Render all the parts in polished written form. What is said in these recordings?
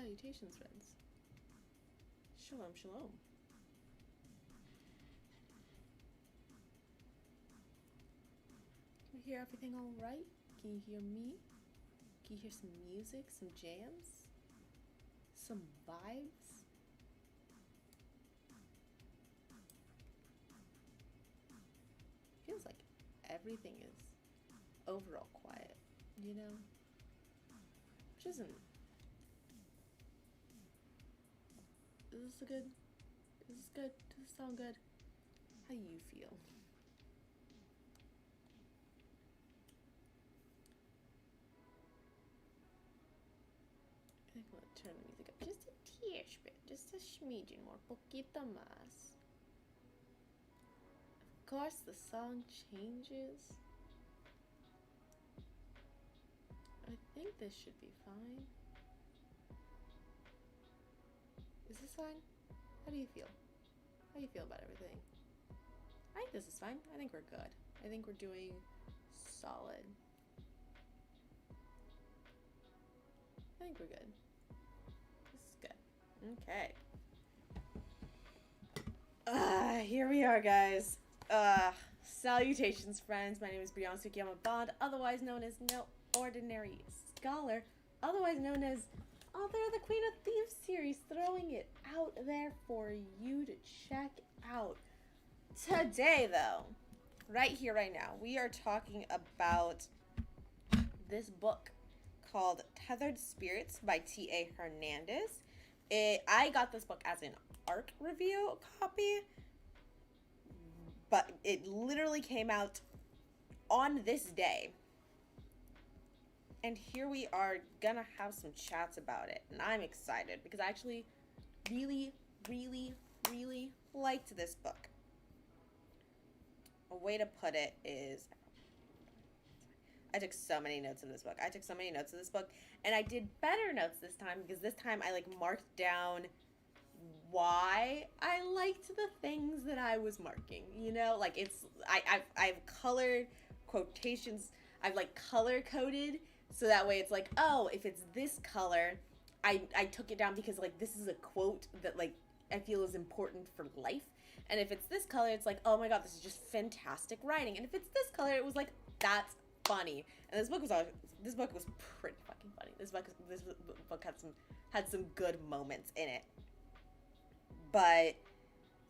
Salutations, friends. Shalom, shalom. Can you hear everything all right? Can you hear me? Can you hear some music, some jams, some vibes? Feels like everything is overall quiet, you know? Which isn't. Is this good? Is this good? Does this sound good? How you feel? I think I'm gonna turn the music up just a teeny bit, just a smidgen more, poquito más. Of course, the song changes. I think this should be fine. Is this fine? How do you feel? How do you feel about everything? I think this is fine. I think we're good. I think we're doing solid. I think we're good. This is good. Okay. Here we are, guys. Salutations, friends. My name is Mispronouncing Words, otherwise known as No Ordinary Scholar, otherwise known as author of the Queen of Thieves series, throwing it out there for you to check out. Today, though, right here, right now, we are talking about this book called Tethered Spirits by T.A. Hernandez. I got this book as an ARC review copy, but it literally came out on this day. And here we are gonna have some chats about it. And I'm excited because I actually really, really, really liked this book. A way to put it is, I took so many notes of this book. And I did better notes this time because this time I marked down why I liked the things that I was marking. You know, I've colored quotations. I've color coded. So that way it's oh, if it's this color, I took it down because this is a quote that I feel is important for life. And if it's this color, it's oh my god, this is just fantastic writing. And if it's this color, it was that's funny. And this book was pretty fucking funny. This book had some good moments in it. But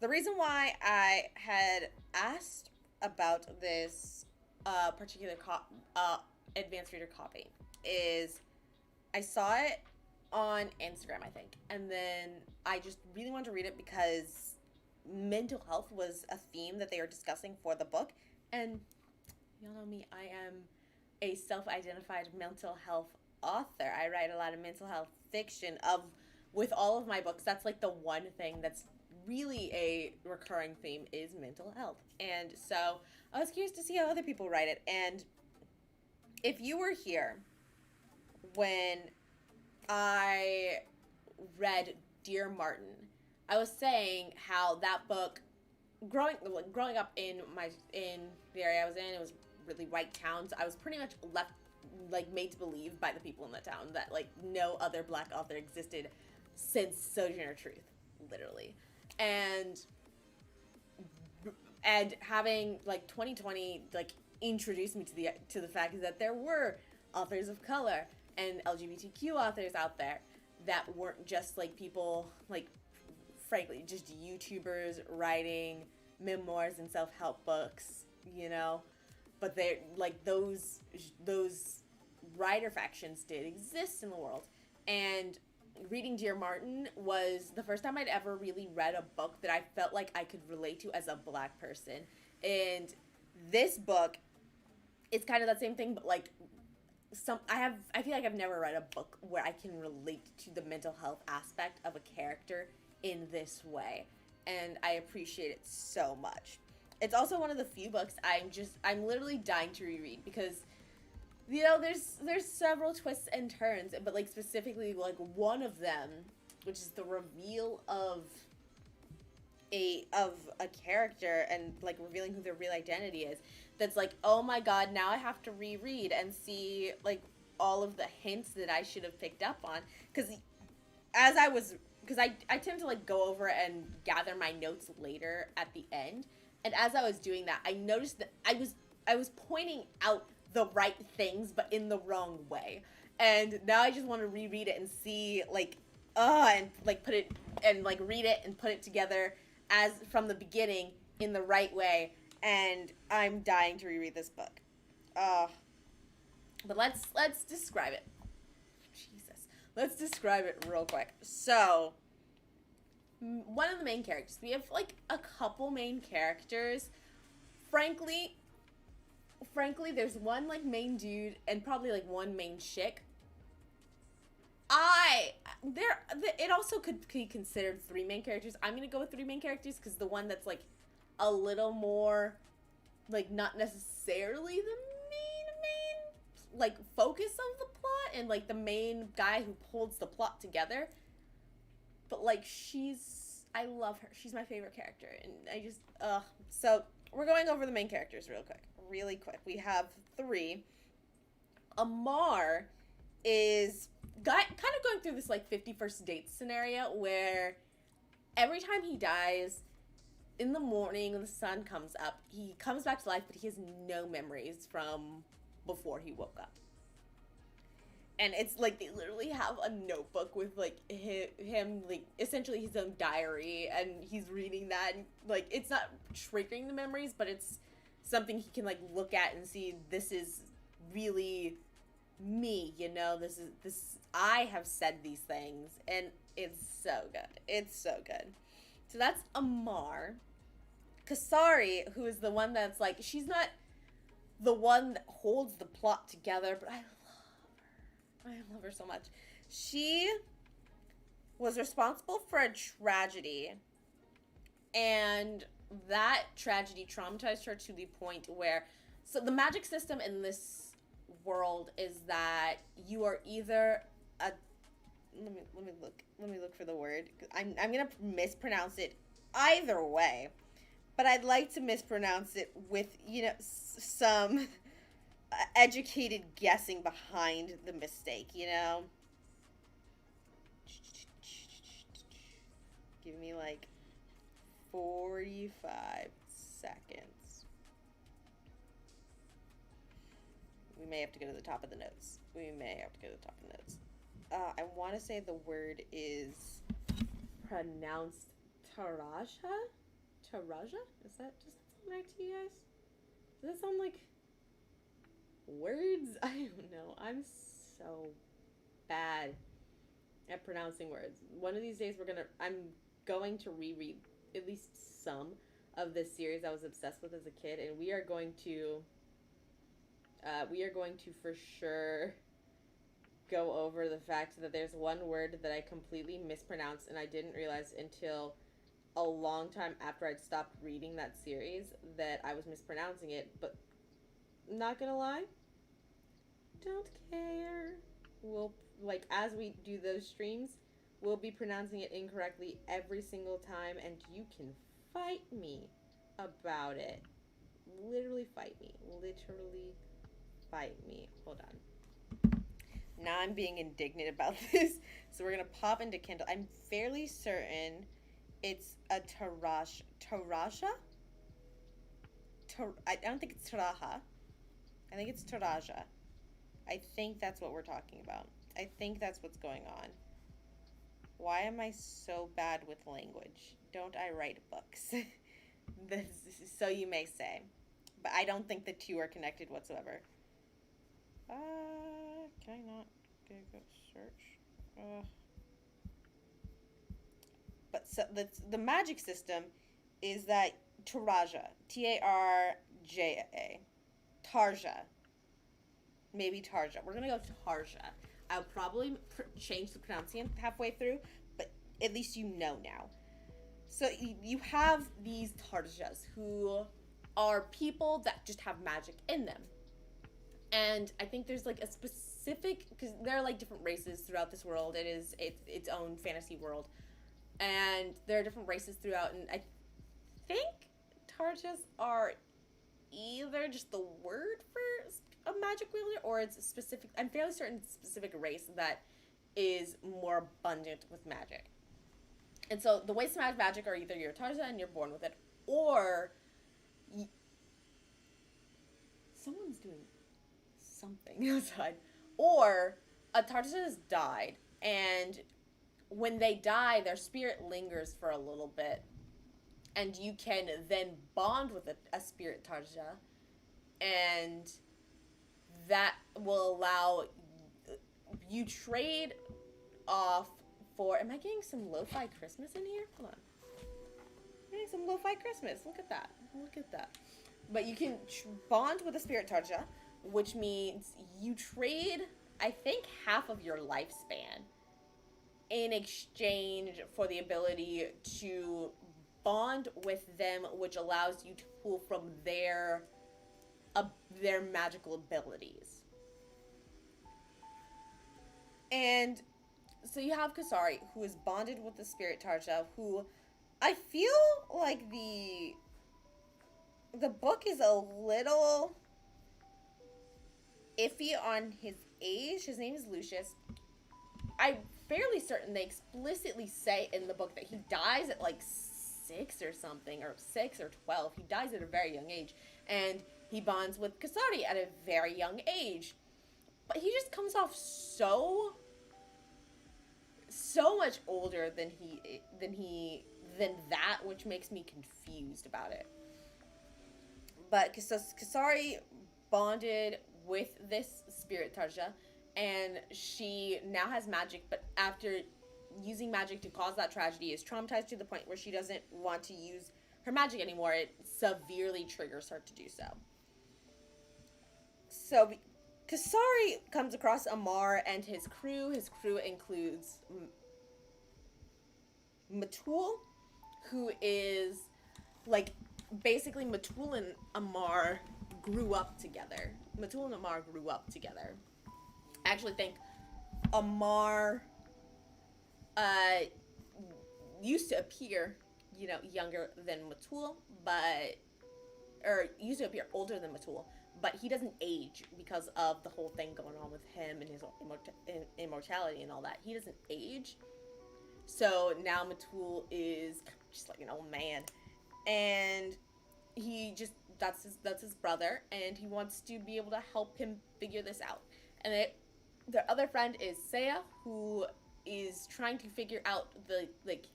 the reason why I had asked about this particular advanced reader copy is I saw it on Instagram, I think, and then I just really wanted to read it because mental health was a theme that they were discussing for the book. And y'all know me, I am a self-identified mental health author. I write a lot of mental health fiction. With all of my books, that's the one thing that's really a recurring theme is mental health. And so I was curious to see how other people write it. And if you were here when I read Dear Martin, I was saying how that book, growing up in the area I was in, it was really white town, so I was pretty much left made to believe by the people in the town that no other black author existed since Sojourner Truth, literally. And having 2020 introduced me to the fact that there were authors of color and LGBTQ authors out there that weren't just people frankly just YouTubers writing memoirs and self-help books, you know. But they're those writer factions did exist in the world. And reading Dear Martin was the first time I'd ever really read a book that I felt like I could relate to as a black person. And this book, it's kind of that same thing, but I feel like I've never read a book where I can relate to the mental health aspect of a character in this way. And I appreciate it so much. It's also one of the few books I'm literally dying to reread because, you know, there's several twists and turns, but specifically one of them, which is the reveal of a character and revealing who their real identity is. That's oh my god, now I have to reread and see all of the hints that I should have picked up on, because as I was, because I tend to like go over and gather my notes later at the end, and as I was doing that, I noticed that I was pointing out the right things, but in the wrong way. And now I just want to reread it and see like, and like put it and like read it and put it together as from the beginning in the right way. And I'm dying to reread this book. But let's describe it. Jesus, let's describe it real quick. So, one of the main characters. We have like a couple main characters. Frankly, there's one like main dude and probably like one main chick. It also could be considered three main characters. I'm gonna go with three main characters because the one that's like a little more like not necessarily the main like focus of the plot and like the main guy who holds the plot together. But like I love her. She's my favorite character, and I just So we're going over the main characters really quick. We have three. Amar is kind of going through this like 51st date scenario where every time he dies in the morning when the sun comes up, he comes back to life, but he has no memories from before he woke up. And it's like they literally have a notebook with like him like essentially his own diary, and he's reading that, and like it's not triggering the memories, but it's something he can like look at and see, this is really me, you know, this I have said these things, and it's so good. So that's Amar. Kasari, who is the one that's like, she's not the one that holds the plot together, but I love her so much. She was responsible for a tragedy, and that tragedy traumatized her to the point where, so the magic system in this world is that you are either a, let me look for the word. I'm gonna mispronounce it either way, but I'd like to mispronounce it with, you know, some educated guessing behind the mistake, you know? Give me like 45 seconds. We may have to go to the top of the notes. I want to say the word is pronounced Tarja? Is that just sound right to you guys? Does that sound like words? I don't know. I'm so bad at pronouncing words. One of these days I'm going to reread at least some of this series I was obsessed with as a kid, and we are going to for sure go over the fact that there's one word that I completely mispronounced, and I didn't realize until a long time after I'd stopped reading that series that I was mispronouncing it. But not gonna lie, don't care. We'll, like, as we do those streams, we'll be pronouncing it incorrectly every single time, and you can fight me about it. Literally fight me. Hold on. Now I'm being indignant about this, so we're gonna pop into Kendall. I'm fairly certain it's a Tarja. I don't think it's Taraha. I think it's Tarja. I think that's what we're talking about. I think that's what's going on. Why am I so bad with language? Don't I write books? So you may say. But I don't think the two are connected whatsoever. Can I not go search? But so the magic system is that Tarja, Tarja, Tarja, maybe Tarja. We're gonna go Tarja. I'll probably change the pronunciation halfway through, but at least you know now. So you have these Tarjas who are people that just have magic in them. And I think there's like a specific, because there are like different races throughout this world. It is its own fantasy world. And there are different races throughout, and I think Tarjas are either just the word for a magic wielder, or it's a specific, I'm fairly certain it's a specific race that is more abundant with magic. And so the ways to smash magic are either you're Tarja and you're born with it, or someone's doing something outside, or a Tarja has died, and when they die, their spirit lingers for a little bit, and you can then bond with a spirit Tarja, and that will allow you trade off for. Am I getting some lo-fi Christmas in here? Hold on. I'm getting some lo-fi Christmas. Look at that. Look at that. But you can bond with a spirit Tarja, which means you trade, I think, half of your lifespan in exchange for the ability to bond with them, which allows you to pull from their magical abilities. And so you have Kasari, who is bonded with the spirit Tarja, who I feel like the book is a little iffy on his age. His name is Lucius. I'm fairly certain they explicitly say in the book that he dies at like 6 or something, or 6 or 12. He dies at a very young age, and he bonds with Kasari at a very young age. But he just comes off so much older than that, which makes me confused about it. But Kasari bonded with this spirit Tarja, and she now has magic, but after using magic to cause that tragedy, is traumatized to the point where she doesn't want to use her magic anymore. It severely triggers her to do so. So Kasari comes across Amar and his crew. His crew includes Matul, who is like basically Matul and Amar grew up together. Matul and Amar grew up together. I actually think Amar used to appear, younger than Matul, or used to appear older than Matul, but he doesn't age because of the whole thing going on with him and his immortality and all that. He doesn't age. So now Matul is just like an old man, and he just that's his brother, and he wants to be able to help him figure this out. And their other friend is Saya, who is trying to figure out the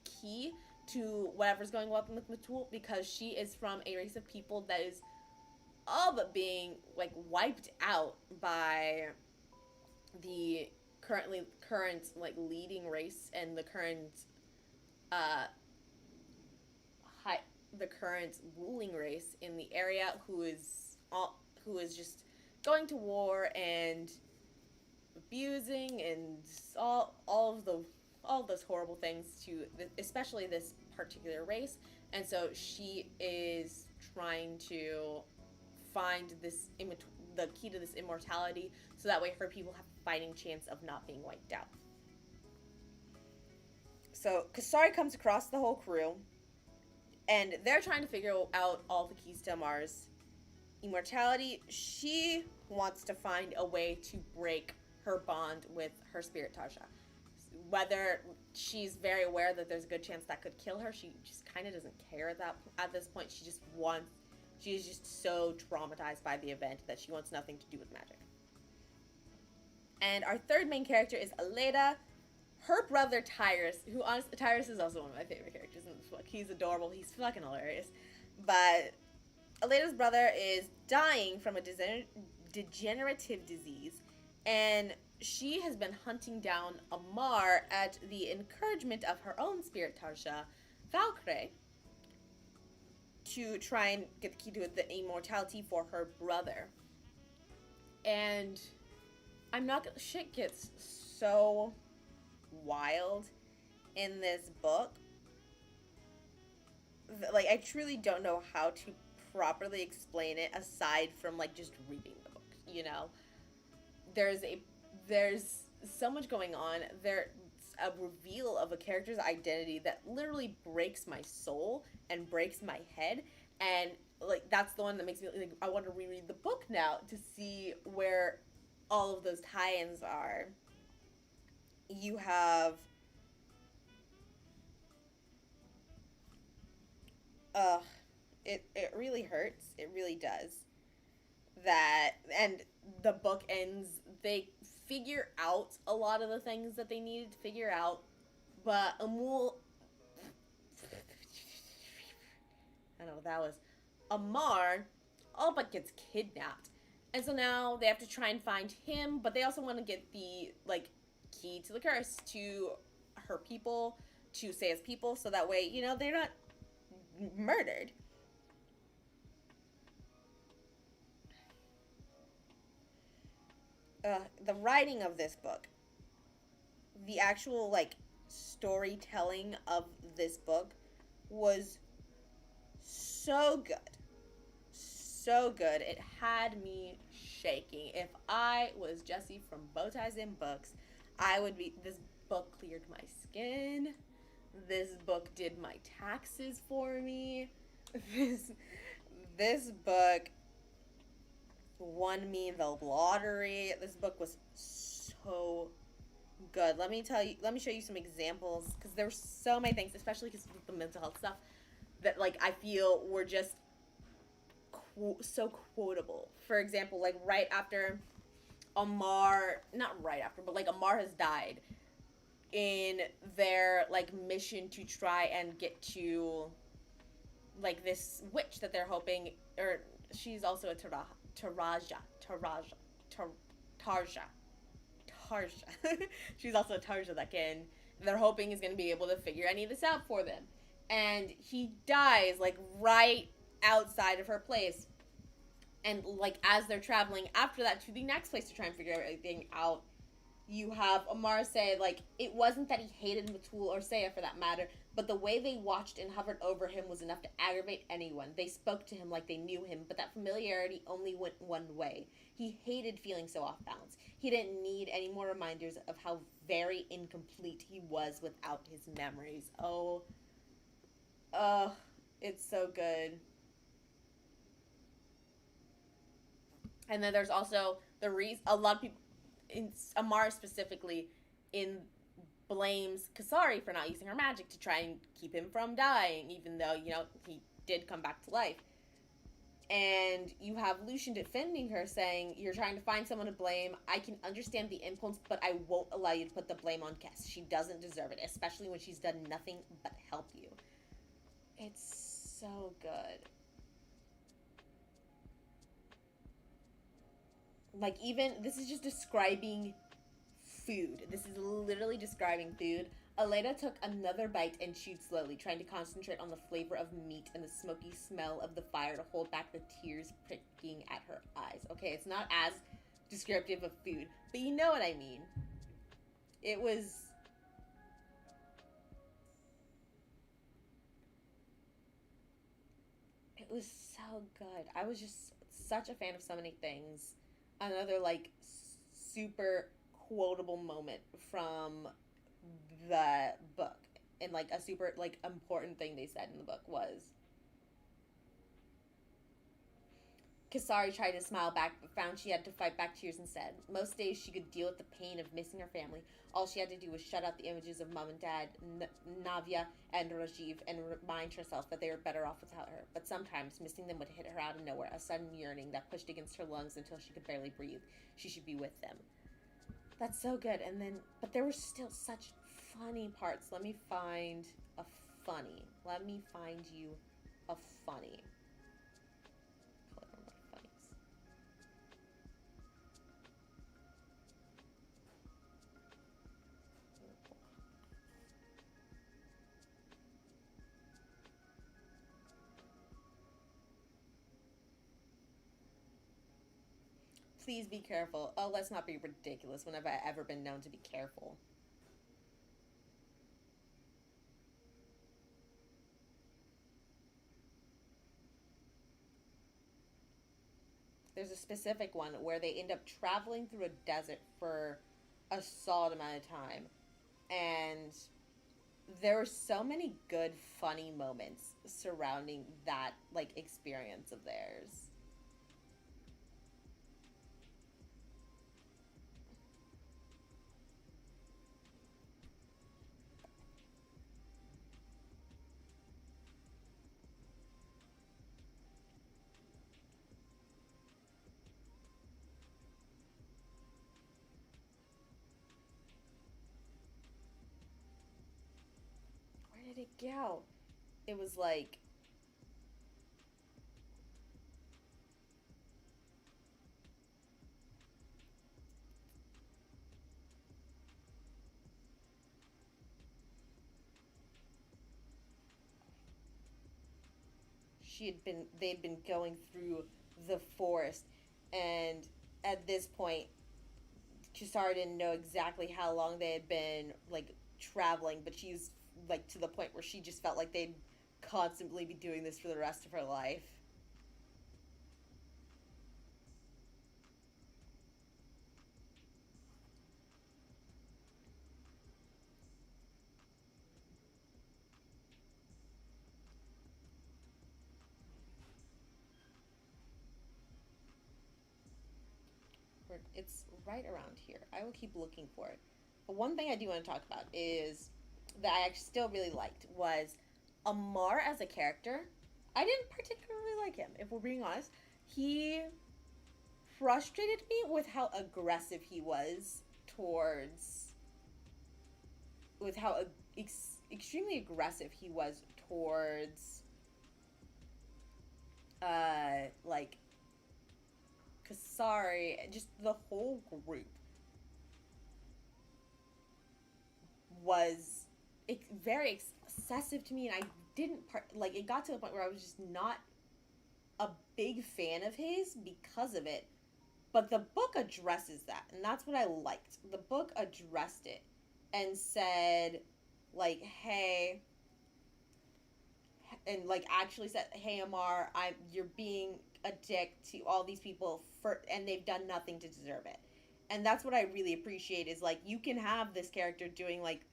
key to whatever's going on with Matul, because she is from a race of people that is all but being wiped out by the current leading race and the current ruling race in the area, who is just going to war and abusing and all of those horrible things to especially this particular race. And so she is trying to find the key to this immortality, so that way her people have a fighting chance of not being wiped out. So Kasari comes across the whole crew, and they're trying to figure out all the keys to Amar's immortality. She wants to find a way to break her bond with her spirit Tarja. Whether she's very aware that there's a good chance that could kill her, she just kind of doesn't care at this point. She is just so traumatized by the event that she wants nothing to do with magic. And our third main character is Elena. Her brother Tyrus, Tyrus is also one of my favorite characters in this book. He's adorable. He's fucking hilarious. But Elena's brother is dying from a degenerative disease, and she has been hunting down Amar at the encouragement of her own spirit Tarja, Valkyrie, to try and get the key to the immortality for her brother. And shit gets so wild in this book. I truly don't know how to properly explain it aside from just reading the book. There's so much going on. There's a reveal of a character's identity that literally breaks my soul and breaks my head, and that's the one that makes me I want to reread the book now to see where all of those tie-ins are. you have uh it really hurts. It really does. That and the book ends, they figure out a lot of the things that they needed to figure out, but Amul I don't know what that was. Amar all but gets kidnapped. And so now they have to try and find him, but they also want to get the like key to the curse to her people, to Seiya's people, so that way, they're not murdered. The writing of this book, the actual like storytelling of this book was so good. So good. It had me shaking. If I was Jessie from Bowties and Books, I would be. This book cleared my skin. This book did my taxes for me. This this book won me the lottery. This book was so good. Let me show you some examples, because there's so many things, especially because of the mental health stuff, that like I feel were just so quotable. For example, like right after Amar, not right after, but like Amar has died, in their like mission to try and get to like this witch that they're hoping, or she's also a Tarja. Tarja. She's also a Tarja that they're hoping is going to be able to figure any of this out for them. And he dies like right outside of her place. And like as they're traveling after that to the next place to try and figure everything out, you have Amar say like it wasn't that he hated Matul or Seiya for that matter, but the way they watched and hovered over him was enough to aggravate anyone. They spoke to him like they knew him, but that familiarity only went one way. He hated feeling so off balance. He didn't need any more reminders of how very incomplete he was without his memories. Oh, it's so good. And then there's also the reason a lot of people, in Amar specifically, in blames Kasari for not using her magic to try and keep him from dying, even though he did come back to life. And you have Lucian defending her, saying, "You're trying to find someone to blame. I can understand the impulse, but I won't allow you to put the blame on Kes. She doesn't deserve it, especially when she's done nothing but help you." It's so good. Like, even this is just describing food. This is literally describing food. Elena took another bite and chewed slowly, trying to concentrate on the flavor of meat and the smoky smell of the fire to hold back the tears pricking at her eyes. Okay, it's not as descriptive of food, but you know what I mean. It was so good. I was just such a fan of so many things. Another like super quotable moment from the book, and like a super like important thing they said in the book was, Kasari tried to smile back, but found she had to fight back tears instead. Most days she could deal with the pain of missing her family. All she had to do was shut out the images of mom and dad, Navya and Rajiv, and remind herself that they were better off without her. But sometimes missing them would hit her out of nowhere, a sudden yearning that pushed against her lungs until she could barely breathe. She should be with them. That's so good. And then, but there were still such funny parts. Let me find a funny. Let me find you a funny. Please be careful. Oh, let's not be ridiculous. When have I ever been known to be careful? There's a specific one where they end up traveling through a desert for a solid amount of time. And there were so many good, funny moments surrounding that, like, experience of theirs. did it go? It was like they'd been going through the forest, and at this point Kisara didn't know exactly how long they had been like traveling, but she's like to the point where she just felt like they'd constantly be doing this for the rest of her life. It's right around here. I will keep looking for it. But one thing I do want to talk about is that I actually still really liked was Amar as a character. I didn't particularly like him, if we're being honest. He frustrated me with how aggressive he was towards, with how extremely aggressive he was towards, like Kasari, just the whole group was very excessive to me, and I didn't like it. Got to the point where I was just not a big fan of his because of it. But the book addresses that, and that's what I liked. The book addressed it and said, like, hey, and like actually said, "Hey, Amar, you're being a dick to all these people and they've done nothing to deserve it." And that's what I really appreciate is like you can have this character doing like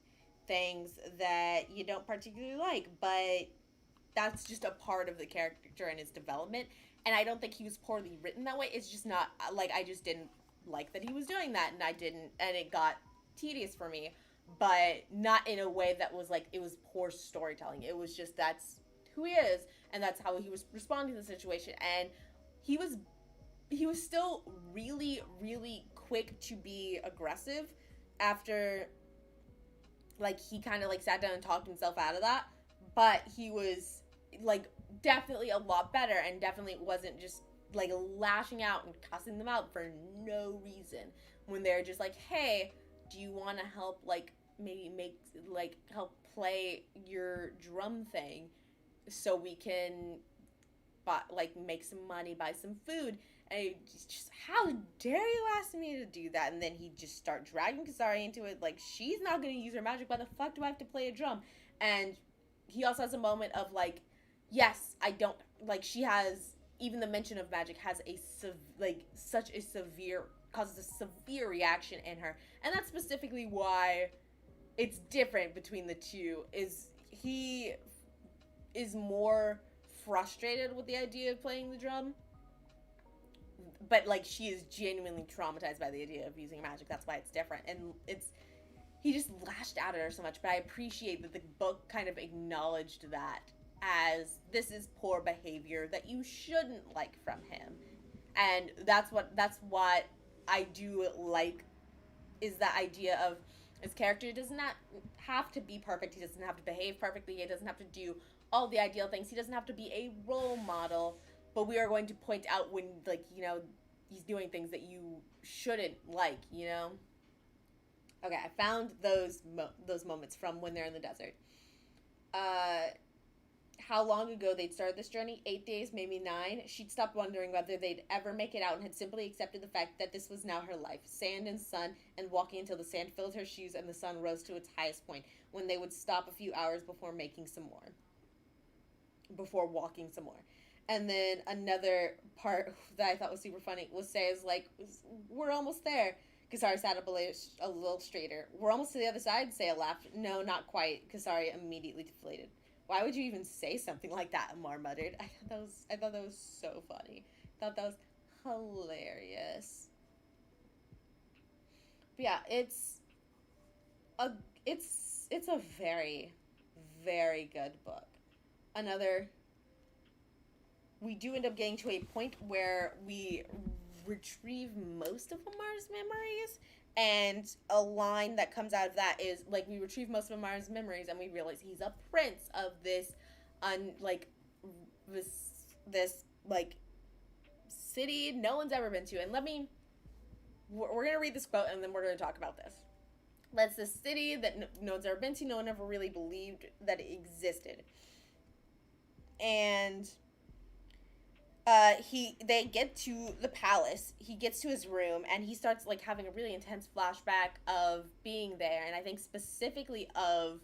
things that you don't particularly like, but that's just a part of the character and his development. And I don't think he was poorly written that way. It's just not like I just didn't like that he was doing that, and I didn't, and it got tedious for me, but not in a way that was like it was poor storytelling. It was just that's who he is, and that's how he was responding to the situation. And he was he was still really really quick to be aggressive after like he kind of like sat down and talked himself out of that, but he was like definitely a lot better and definitely wasn't just like lashing out and cussing them out for no reason when they're just like, hey, do you want to help like maybe make like help play your drum thing so we can like make some money, buy some food. And just how dare you ask me to do that? And then he just start dragging Kasari into it. Like she's not gonna use her magic. Why the fuck do I have to play a drum? And he also has a moment of like, yes, I don't like. She has even the mention of magic has a like such a severe causes a severe reaction in her, and that's specifically why it's different between the two. Is he is more frustrated with the idea of playing the drum, but like she is genuinely traumatized by the idea of using magic. That's why it's different, and it's he just lashed out at her so much. But I appreciate that the book kind of acknowledged that as this is poor behavior that you shouldn't like from him, and that's what I do like is the idea of his character does not have to be perfect. He doesn't have to behave perfectly. He doesn't have to do all the ideal things. He doesn't have to be a role model. But we are going to point out when, like, you know, he's doing things that you shouldn't like, you know? Okay, I found those moments from when they're in the desert. How long ago they'd started this journey? 8 days, maybe 9. She'd stopped wondering whether they'd ever make it out and had simply accepted the fact that this was now her life. Sand and sun, and walking until the sand filled her shoes and the sun rose to its highest point, when they would stop a few hours before making some more. Before walking some more. And then another part that I thought was super funny was Say's like, we're almost there. Kasari sat up a little straighter. We're almost to the other side, Saya laughed. No, not quite. Kasari immediately deflated. Why would you even say something like that? Amar muttered. I thought that was so funny. I thought that was hilarious. But yeah, it's a very, very good book. Another, we do end up getting to a point where we retrieve most of Amar's memories, And a line that comes out of that is like, we retrieve most of Amar's memories and we realize he's a prince of this this like city no one's ever been to. And we're gonna read this quote and then we're gonna talk about this. That's the city that no one's ever been to. No one ever really believed that it existed. And they get to the palace. He gets to his room and he starts like having a really intense flashback of being there, and I think specifically of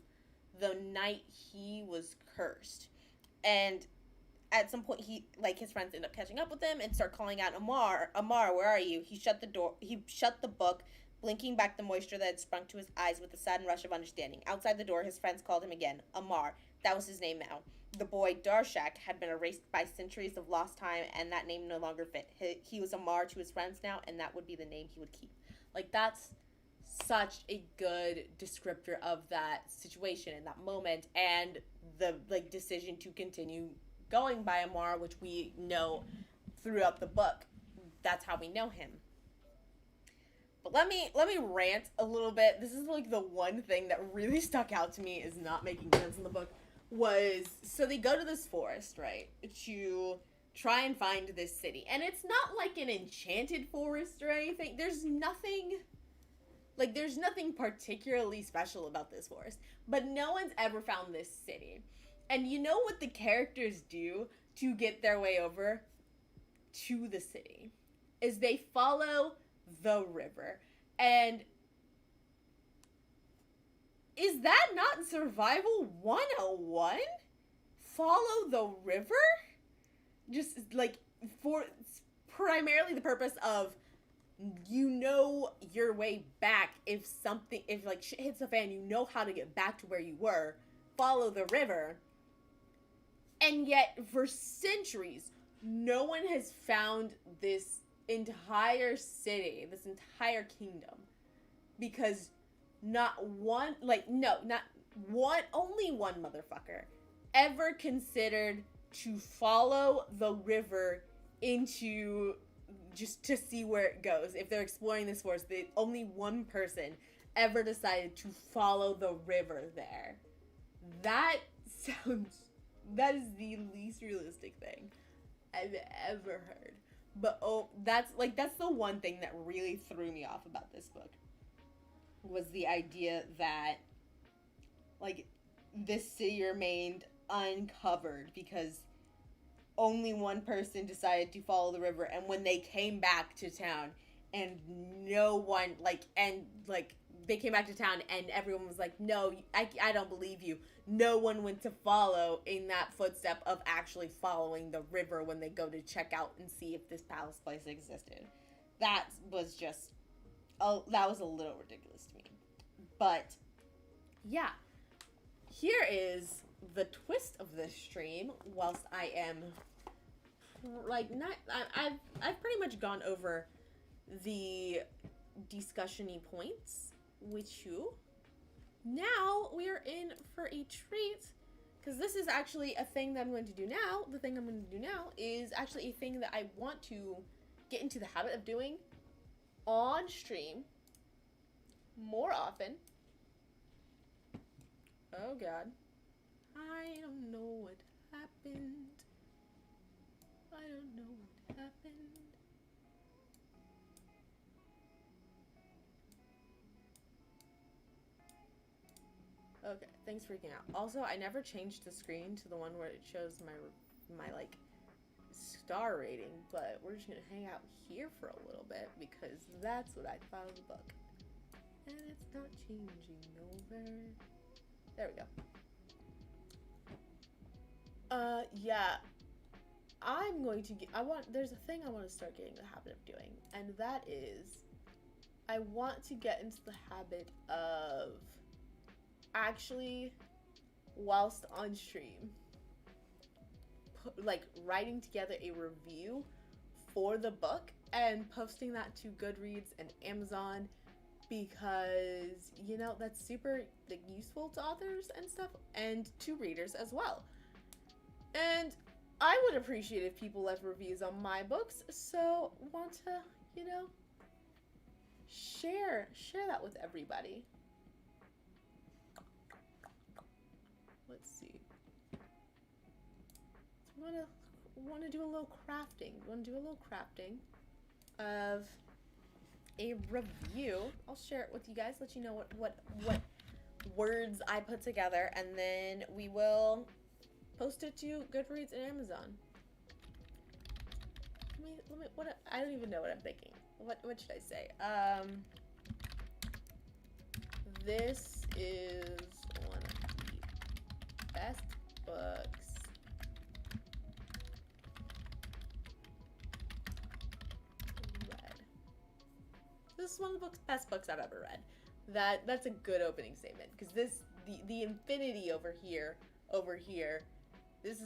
the night he was cursed. And at some point, his friends end up catching up with him and start calling out, Amar, where are you? He shut the book, blinking back the moisture that had sprung to his eyes with a sudden rush of understanding. Outside the door, his friends called him again. Amar. That was his name now. The boy, Darshak, had been erased by centuries of lost time, and that name no longer fit. He was Amar to his friends now, and that would be the name he would keep. Like, that's such a good descriptor of that situation and that moment, and the, like, decision to continue going by Amar, which we know throughout the book. That's how we know him. But let me rant a little bit. This is, like, the one thing that really stuck out to me is not making sense in the book. So they go to this forest, right, to try and find this city. And it's not like an enchanted forest or anything. There's nothing particularly special about this forest. But no one's ever found this city. And you know what the characters do to get their way over to the city? Is they follow the river. And is that not Survival 101? Follow the river? Just, like, for primarily the purpose of, you know your way back if, like, shit hits the fan, you know how to get back to where you were. Follow the river. And yet, for centuries, no one has found this entire city, this entire kingdom. Because only one motherfucker ever considered to follow the river into just to see where it goes. If they're exploring this forest, only one person ever decided to follow the river there. That is the least realistic thing I've ever heard. But that's the one thing that really threw me off about this book. Was the idea that, like, this city remained uncovered because only one person decided to follow the river, and when they came back to town, and no one, they came back to town, and everyone was like, no, I don't believe you. No one went to follow in that footstep of actually following the river when they go to check out and see if this palace place existed. That was a little ridiculous to me. But, yeah. Here is the twist of this stream, whilst I am, I've pretty much gone over the discussion-y points with you. Now, we are in for a treat, because this is actually a thing that I'm going to do now. The thing I'm going to do now is actually a thing that I want to get into the habit of doing on stream more often. Oh god. I don't know what happened. I don't know what happened. Okay, thanks for freaking out. Also, I never changed the screen to the one where it shows my like star rating, but we're just gonna hang out here for a little bit because that's what I thought of the book. And it's not changing over. There we go. Yeah. I'm going to there's a thing I want to start getting the habit of doing, and that is, I want to get into the habit of actually, whilst on stream, writing together a review for the book and posting that to Goodreads and Amazon, because, you know, that's super useful to authors and stuff, and to readers as well. And I would appreciate if people left reviews on my books, so want to, you know, share that with everybody. Let's see. So want to do a little crafting. Want to do a little crafting of a review. I'll share it with you guys. Let you know what words I put together, and then we will post it to Goodreads and Amazon. Let me. What I don't even know what I'm thinking. What should I say? This is one of the best books read. This is one of the best books I've ever read. That's a good opening statement, because the infinity over here. This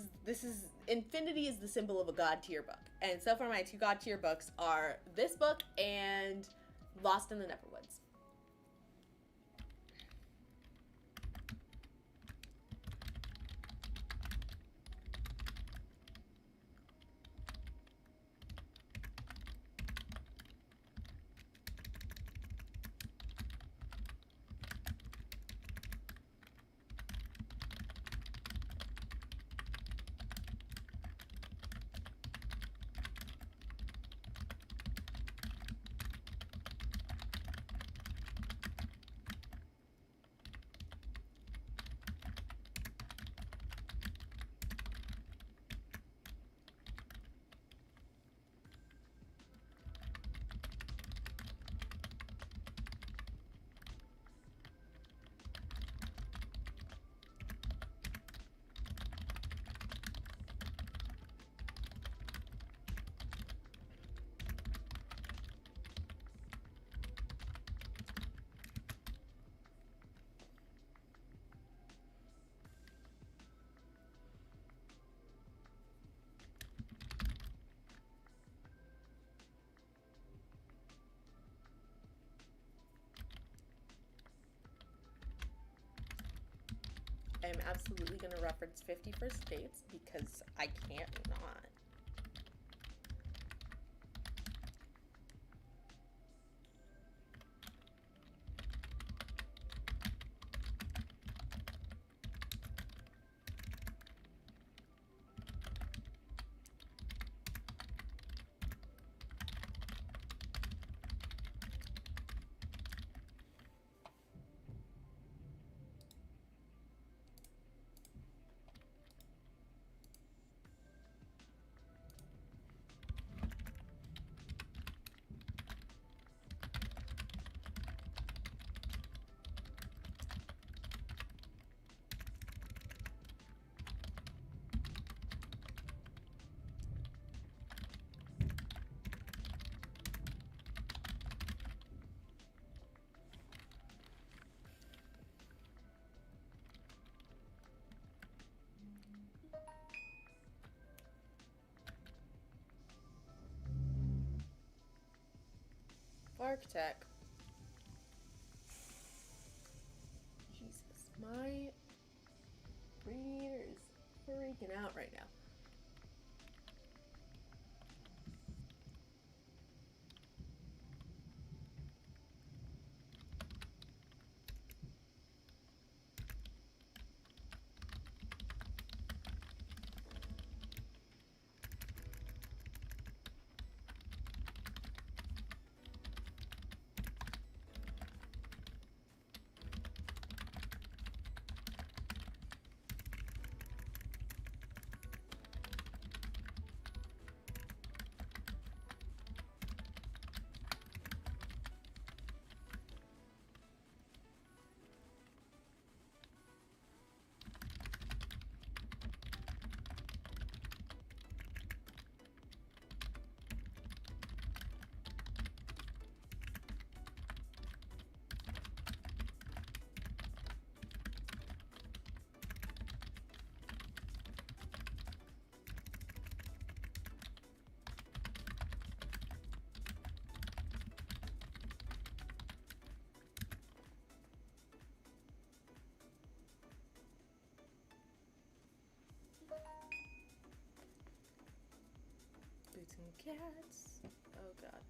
is infinity is the symbol of a god tier book, and so far my 2 god tier books are this book and Lost in the Neverwoods. I am absolutely going to reference 50 First Dates because I can't not. Architect. Jesus, my reader is freaking out right now. Boots and cats. Oh god.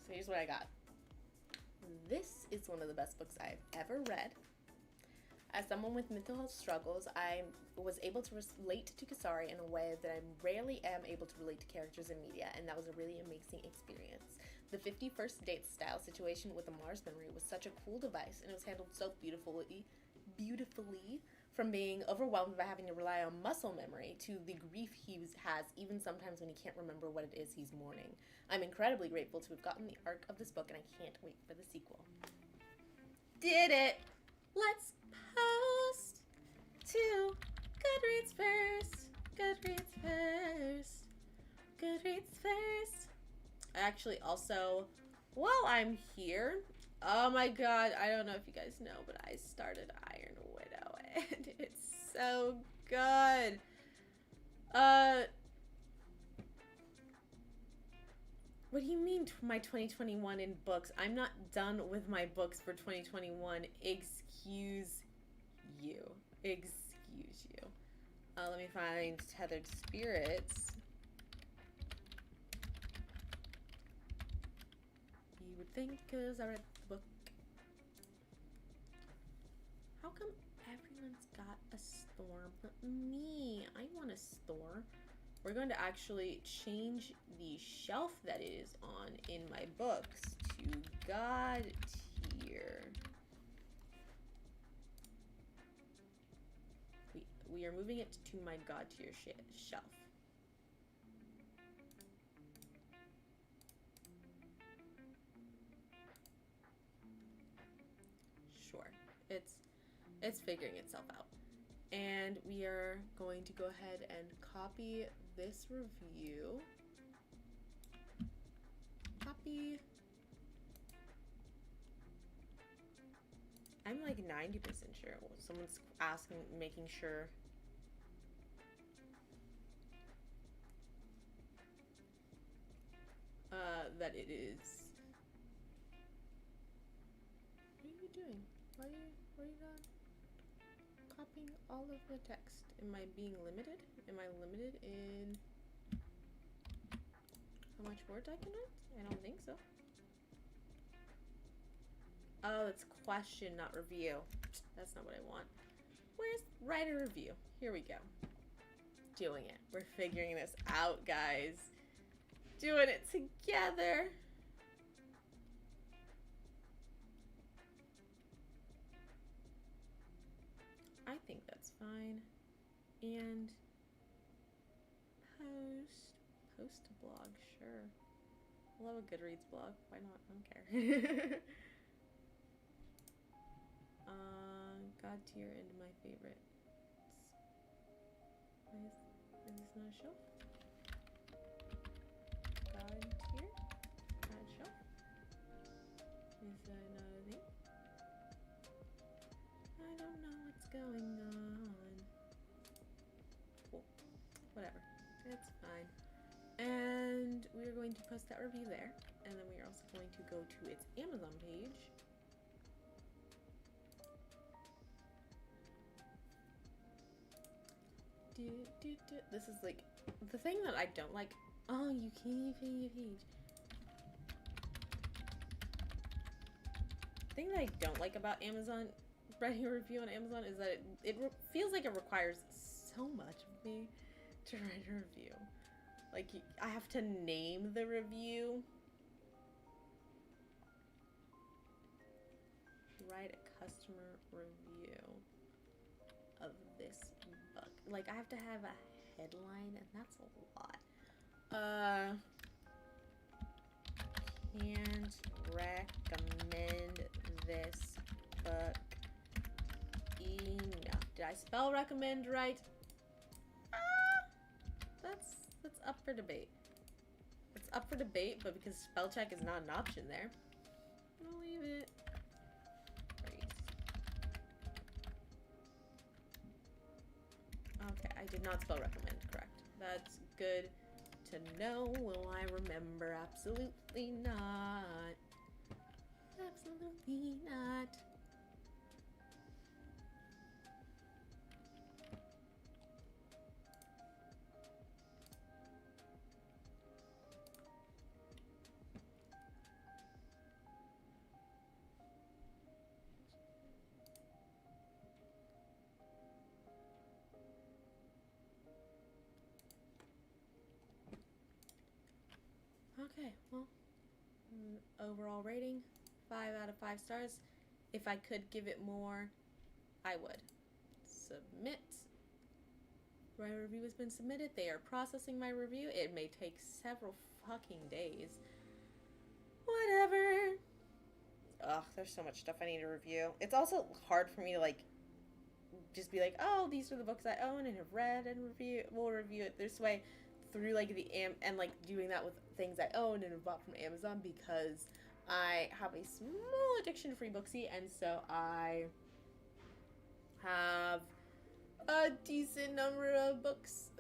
So here's what I got. This is one of the best books I've ever read. As someone with mental health struggles, I was able to relate to Kasari in a way that I rarely am able to relate to characters in media, and that was a really amazing experience. The 51st Dates style situation with Amar's memory was such a cool device, and it was handled so beautifully, from being overwhelmed by having to rely on muscle memory to the grief he has even sometimes when he can't remember what it is he's mourning. I'm incredibly grateful to have gotten the arc of this book, and I can't wait for the sequel. Did it! Let's post to Goodreads first. Goodreads first. Goodreads first. I actually also, while I'm here, oh my god, I don't know if you guys know, but I started Iron Widow, and it's so good. What do you mean my 2021 in books? I'm not done with my books for 2021. Excuse you. Excuse you. Let me find Tethered Spirits. You would think, because I read the book. How come everyone's got a store but me? I want a store. We're going to actually change the shelf that it is on in my books to God tier. We are moving it to my God tier shelf. Sure, it's figuring itself out. And we are going to go ahead and copy this review. Copy. I'm like 90% sure. Someone's asking, making sure. That it is. What are you doing? Why are you not copying all of the text? Am I being limited? Am I limited in how much words I can write? I don't think so. Oh, it's question, not review. That's not what I want. Where's write a review? Here we go. Doing it. We're figuring this out, guys. Doing it together. I think that's fine. And post a blog, sure. I love a Goodreads blog. Why not? I don't care. God tier into my favorites. Is this not a shelf? God tier? Not a shelf? Is that not a thing? I don't know what's going on. Cool. Whatever. It's fine. And we're going to post that review there. And then we are also going to go to its Amazon page. This is like the thing that I don't like. Oh, you can't even your page. The thing that I don't like about Amazon, writing a review on Amazon, is that it feels like it requires so much of me to write a review. Like, I have to name the review. Write a customer review of this book. Like, I have to have a headline, and that's a lot. Can't recommend this book enough. Did I spell recommend right? That's up for debate. It's up for debate, but because spell check is not an option there, I'll leave it. Okay, I did not spell recommend correct. That's good to know. Will I remember? Absolutely not. Absolutely not. Okay, well, overall rating, 5 out of 5 stars. If I could give it more, I would. Submit. My review has been submitted. They are processing my review. It may take several fucking days. Whatever. Ugh, there's so much stuff I need to review. It's also hard for me to, like, just be like, oh, these are the books I own and have read and we'll review it this way through, like, and, like, doing that with things I own and have bought from Amazon, because I have a small addiction to free booksy, and so I have a decent number of books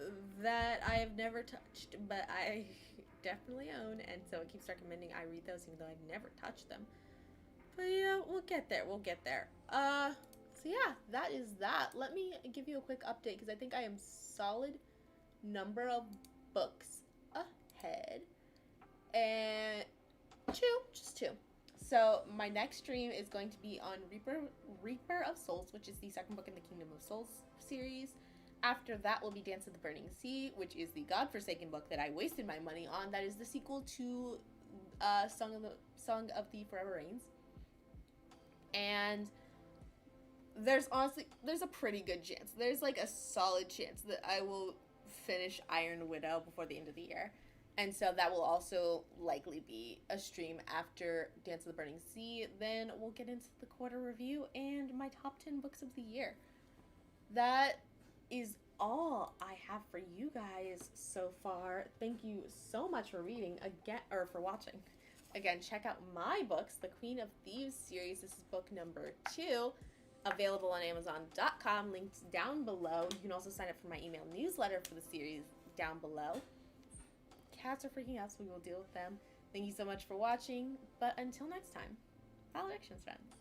that I have never touched, but I definitely own, and so it keeps recommending I read those even though I've never touched them. But yeah, we'll get there. So yeah, that is that. Let me give you a quick update, because I think I am solid number of books ahead. And just two. So my next stream is going to be on Reaper of Souls, which is the second book in the Kingdom of Souls series. After that will be Dance of the Burning Sea, which is the godforsaken book that I wasted my money on. That is the sequel to Song of the Forever Rains. And there's a pretty good chance. There's like a solid chance that I will finish Iron Widow before the end of the year. And so that will also likely be a stream after Dance of the Burning Sea. Then we'll get into the quarter review and my top 10 books of the year. That is all I have for you guys so far. Thank you so much for reading again, or for watching. Again, check out my books, the Queen of Thieves series. This is book number 2, available on Amazon.com, linked down below. You can also sign up for my email newsletter for the series down below. Cats are freaking out, so we will deal with them. Thank you so much for watching, but until next time, valedictions, friends.